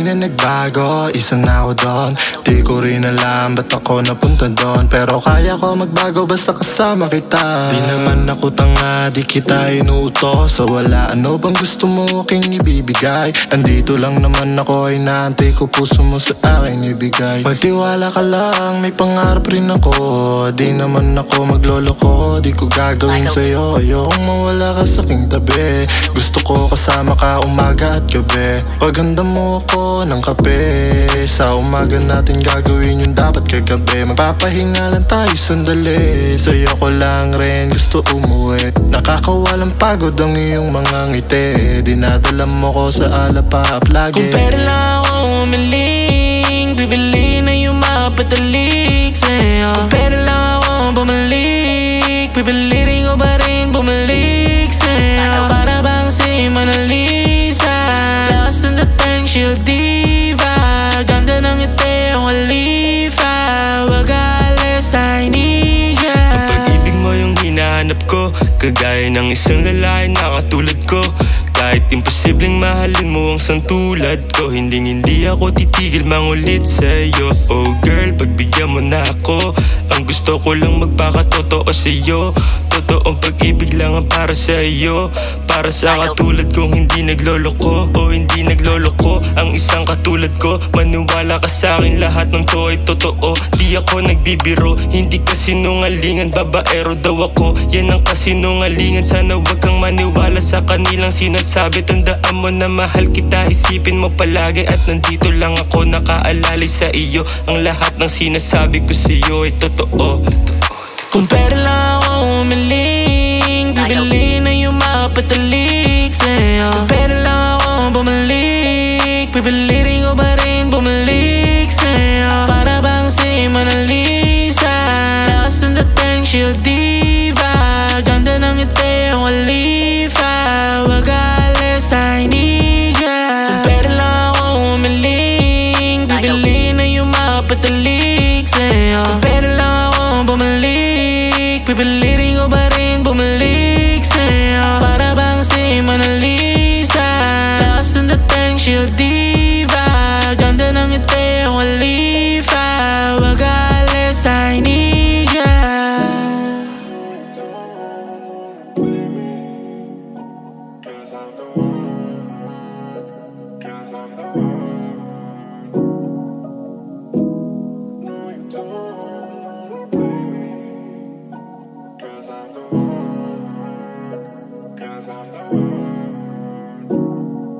di na nagbago, isa na ako doon. Di ko rin alam ba't ako napunta doon, pero kaya ko magbago basta kasama kita. Di naman ako tanga, di kita inuutos. So wala, ano bang gusto mo aking ibibigay? Andito lang naman ako, inaantay ko puso mo sa akin ibigay. Magtiwala ka lang, may pangarap rin ako. Di naman ako magloloko, di ko gagawin sa'yo. Ayokong mawala ka sa aking tabi. Gusto ko kasama ka umaga at gabi. Paghanda mo ako ng kape, sa umaga natin gagawin yung dapat kagabi. Magpapahinga lang tayo sandali, sa'yo ko lang rin gusto umuwi. Nakakawalang pagod ang iyong mga ngiti. Dinadala mo ko sa alapap lagi. Kung pera lang ako umiling, bibili na yung mga patalik sa'yo. Kung pera lang ako bumalik, bibili rin ko pa rin bumalik sa'yo. Para bang si Mona Lisa, lost in the tank, she'll diva. Ganda ng ngiti yung Khalifa, wag alis, I need ya. Ang pag-ibig mo yung hinahanap ko, kagaya ng isang lalaki na katulad ko. Kahit imposibleng mahalin mo ang santulad ko, hindi ako titigil mangulit sa'yo. Oh girl, pagbigyan mo na ako. Ang gusto ko lang magpakatotoo sa'yo. Totoong pag-ibig lang ang para sa'yo, para sa katulad kong hindi nagloloko. O hindi nagloloko, ang isang katulad ko. Maniwala ka sa'kin, lahat ng to ay totoo. Di ako nagbibiro, hindi kasinungalingan. Babaero daw ako, yan ang kasinungalingan. Sana wag kang maniwala sa kanilang sinasabi. Tandaan mo na mahal kita, isipin mo palagi. At nandito lang ako nakaalalay sa iyo. Ang lahat ng sinasabi ko sa'yo ay totoo. Kung pera lang ako umiling, bibili na yung mga patalik sa'yo. Kung pera